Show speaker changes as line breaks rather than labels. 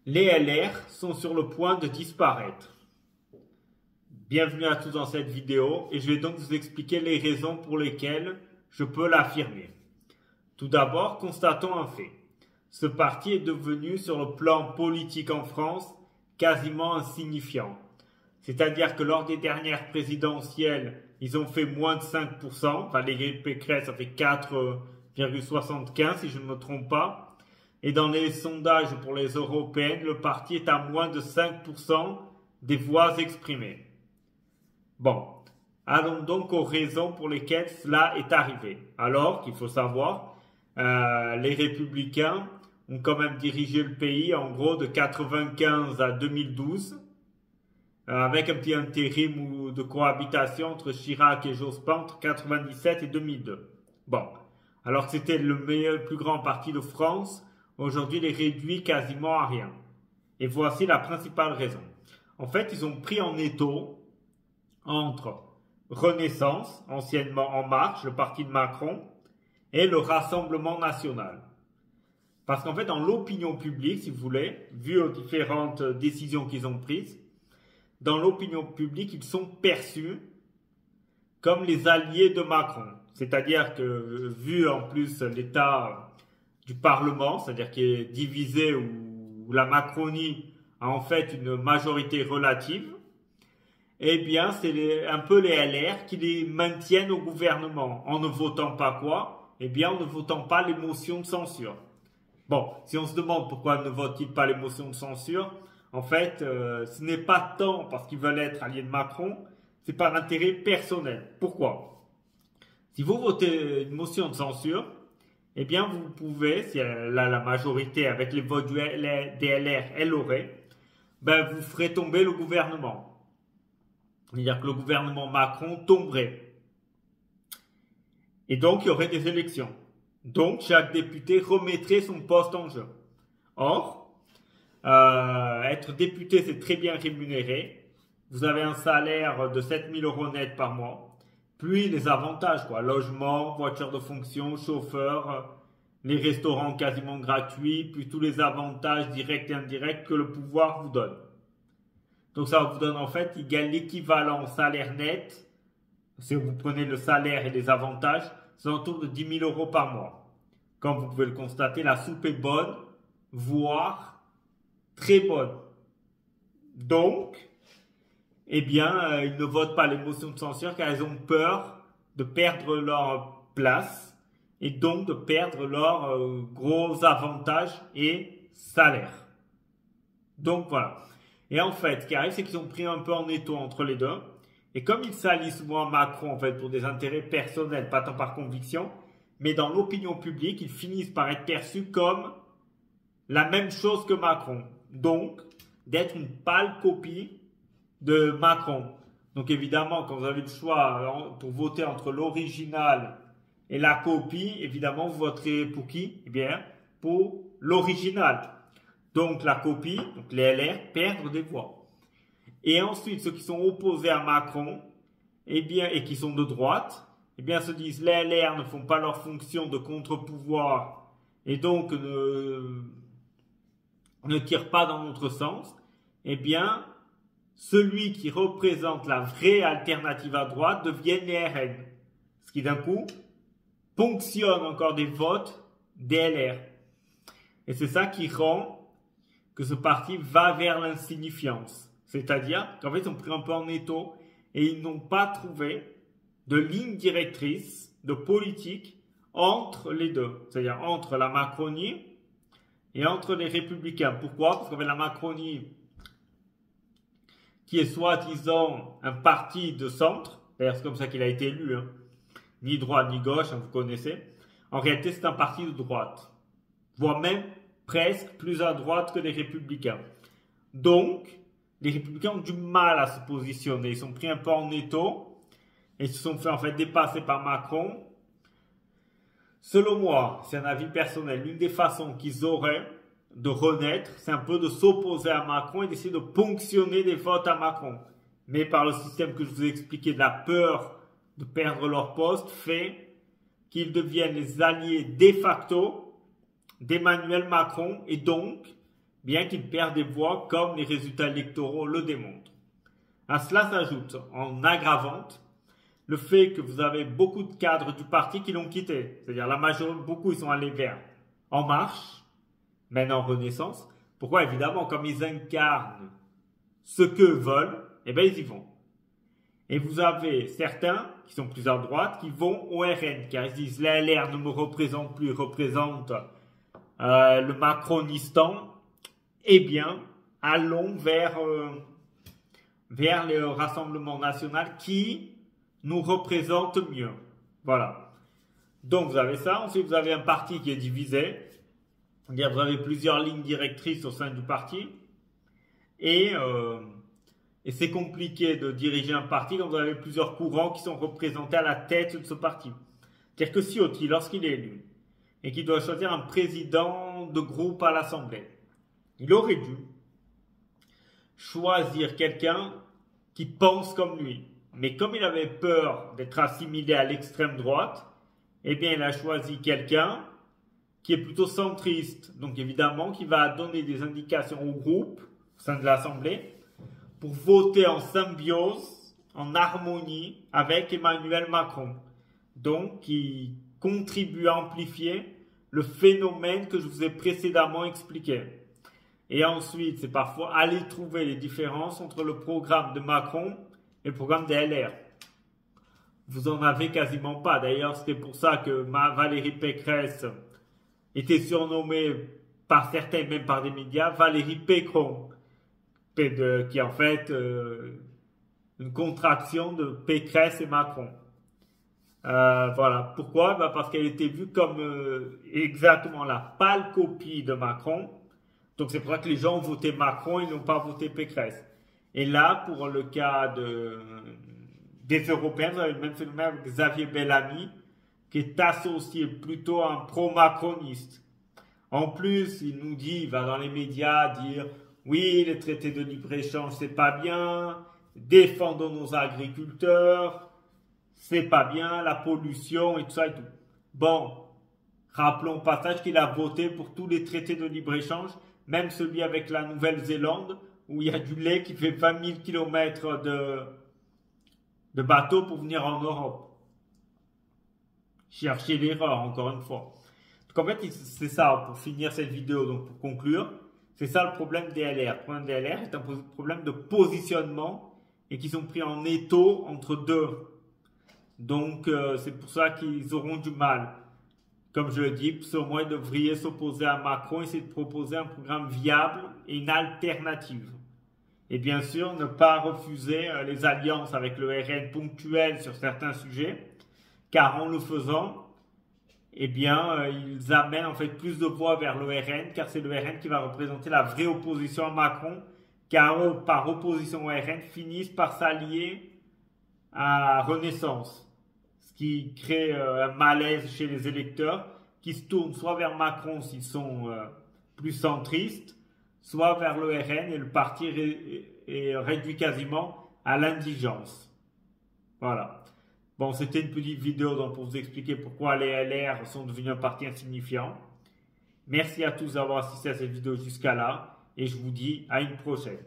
Les LR sont sur le point de disparaître. Bienvenue à tous dans cette vidéo et je vais donc vous expliquer les raisons pour lesquelles je peux l'affirmer. Tout d'abord, constatons un fait. Ce parti est devenu sur le plan politique en France quasiment insignifiant. C'est-à-dire que lors des dernières présidentielles, ils ont fait moins de 5%. Valérie Pécresse a fait 4,75 si je ne me trompe pas. Et dans les sondages pour les européennes, le parti est à moins de 5% des voix exprimées. Bon, allons donc aux raisons pour lesquelles cela est arrivé. Alors qu'il faut savoir, les Républicains ont quand même dirigé le pays en gros de 95 à 2012, avec un petit intérim ou de cohabitation entre Chirac et Jospin entre 97 et 2002. Bon, alors que c'était le plus grand parti de France, aujourd'hui, il est réduit quasiment à rien. Et voici la principale raison. En fait, ils ont pris en étau entre Renaissance, anciennement En Marche, le parti de Macron, et le Rassemblement National. Parce qu'en fait, dans l'opinion publique, si vous voulez, vu aux différentes décisions qu'ils ont prises, dans l'opinion publique, ils sont perçus comme les alliés de Macron. C'est-à-dire que, vu en plus l'état du Parlement, c'est-à-dire qui est divisé où la Macronie a en fait une majorité relative, eh bien c'est un peu les LR qui les maintiennent au gouvernement en ne votant pas quoi? Eh bien en ne votant pas les motions de censure. Bon, si on se demande pourquoi ne votent-ils pas les motions de censure, en fait ce n'est pas tant parce qu'ils veulent être alliés de Macron, c'est par intérêt personnel. Pourquoi? Si vous votez une motion de censure, eh bien, vous pouvez, si la majorité avec les votes des LR, elle aurait, ben, vous ferez tomber le gouvernement. C'est-à-dire que le gouvernement Macron tomberait. Et donc, il y aurait des élections. Donc, chaque député remettrait son poste en jeu. Or, être député, c'est très bien rémunéré. Vous avez un salaire de 7 000 € net par mois. Puis les avantages, quoi, logement, voiture de fonction, chauffeur, les restaurants quasiment gratuits, puis tous les avantages directs et indirects que le pouvoir vous donne. Donc ça vous donne en fait, il gagne l'équivalent salaire net, si vous prenez le salaire et les avantages, c'est autour de 10 000 € par mois. Comme vous pouvez le constater, la soupe est bonne, voire très bonne. Donc, eh bien, ils ne votent pas les motions de censure car ils ont peur de perdre leur place et donc de perdre leurs gros avantages et salaires. Donc voilà. Et en fait, ce qui arrive, c'est qu'ils ont pris un peu en étau entre les deux. Et comme ils s'allient souvent à Macron en fait pour des intérêts personnels, pas tant par conviction, mais dans l'opinion publique, ils finissent par être perçus comme la même chose que Macron. Donc, d'être une pâle copie de Macron. Donc évidemment, quand vous avez le choix pour voter entre l'original et la copie, évidemment, vous voterez pour qui? Eh bien, pour l'original. Donc la copie, donc les LR, perdent des voix. Et ensuite, ceux qui sont opposés à Macron, eh bien, et qui sont de droite, eh bien, se disent les LR ne font pas leur fonction de contre-pouvoir et donc ne tirent pas dans notre sens. Eh bien, celui qui représente la vraie alternative à droite devient les RN. Ce qui d'un coup ponctionne encore des votes des LR. Et c'est ça qui rend que ce parti va vers l'insignifiance. C'est-à-dire qu'en fait ils ont pris un peu en étau et ils n'ont pas trouvé de ligne directrice, de politique entre les deux. C'est-à-dire entre la Macronie et entre les Républicains. Pourquoi? Parce qu'en fait la Macronie, qui est soi-disant un parti de centre, d'ailleurs c'est comme ça qu'il a été élu, hein. Ni droite ni gauche, hein, vous connaissez. En réalité c'est un parti de droite, voire même presque plus à droite que les Républicains. Donc, les Républicains ont du mal à se positionner, ils sont pris un peu en étau, et se sont fait en fait dépasser par Macron. Selon moi, c'est un avis personnel, l'une des façons qu'ils auraient de renaître, c'est un peu de s'opposer à Macron et d'essayer de ponctionner des votes à Macron. Mais par le système que je vous ai expliqué, de la peur de perdre leur poste, fait qu'ils deviennent les alliés de facto d'Emmanuel Macron et donc bien qu'il perde des voix comme les résultats électoraux le démontrent. À cela s'ajoute, en aggravante, le fait que vous avez beaucoup de cadres du parti qui l'ont quitté. C'est-à-dire la majorité, beaucoup ils sont allés vers En Marche, maintenant Renaissance. Pourquoi? Évidemment, comme ils incarnent ce qu'eux veulent, eh bien ils y vont. Et vous avez certains qui sont plus à droite qui vont au RN, car ils disent la LR ne me représente plus, représente le Macronistan. Eh bien, allons vers le Rassemblement national qui nous représente mieux. Voilà. Donc vous avez ça. Ensuite, vous avez un parti qui est divisé. C'est-à-dire vous avez plusieurs lignes directrices au sein du parti. Et c'est compliqué de diriger un parti quand vous avez plusieurs courants qui sont représentés à la tête de ce parti. C'est-à-dire que Ciotti, lorsqu'il est élu, et qu'il doit choisir un président de groupe à l'Assemblée, il aurait dû choisir quelqu'un qui pense comme lui. Mais comme il avait peur d'être assimilé à l'extrême droite, eh bien il a choisi quelqu'un qui est plutôt centriste. Donc évidemment qui va donner des indications au groupe au sein de l'Assemblée pour voter en symbiose, en harmonie avec Emmanuel Macron. Donc qui contribue à amplifier le phénomène que je vous ai précédemment expliqué. Et ensuite, c'est parfois aller trouver les différences entre le programme de Macron et le programme des LR. Vous en avez quasiment pas. D'ailleurs, c'était pour ça que Valérie Pécresse était surnommée par certains, même par des médias, Valérie Pécron, qui est en fait une contraction de Pécresse et Macron. Voilà. Pourquoi? Parce qu'elle était vue comme exactement la pâle copie de Macron. Donc c'est pour ça que les gens ont voté Macron et n'ont pas voté Pécresse. Et là, pour le cas des Européens, vous avez le même phénomène avec Xavier Bellamy, qui est associé plutôt à un pro-macroniste. En plus, il va dans les médias dire « Oui, les traités de libre-échange, c'est pas bien. Défendons nos agriculteurs. C'est pas bien, la pollution et tout ça et tout. » Bon, rappelons au passage qu'il a voté pour tous les traités de libre-échange, même celui avec la Nouvelle-Zélande, où il y a du lait qui fait 20 000 km de bateau pour venir en Europe. Cherchez l'erreur, encore une fois. Donc en fait, c'est ça, pour finir cette vidéo, donc pour conclure, c'est ça le problème des LR. Le problème des LR est un problème de positionnement et qui sont pris en étau entre deux. Donc c'est pour ça qu'ils auront du mal. Comme je le dis, au moins devriez s'opposer à Macron, essayer de proposer un programme viable et une alternative. Et bien sûr, ne pas refuser les alliances avec le RN ponctuelles sur certains sujets, car en le faisant, eh bien, ils amènent en fait plus de voix vers le RN, car c'est le RN qui va représenter la vraie opposition à Macron, car eux, par opposition au RN, finissent par s'allier à Renaissance. Ce qui crée un malaise chez les électeurs qui se tournent soit vers Macron s'ils sont plus centristes, soit vers le RN et le parti est réduit quasiment à l'indigence. Voilà. Bon, c'était une petite vidéo donc, pour vous expliquer pourquoi les LR sont devenus un parti insignifiant. Merci à tous d'avoir assisté à cette vidéo jusqu'à là et je vous dis à une prochaine.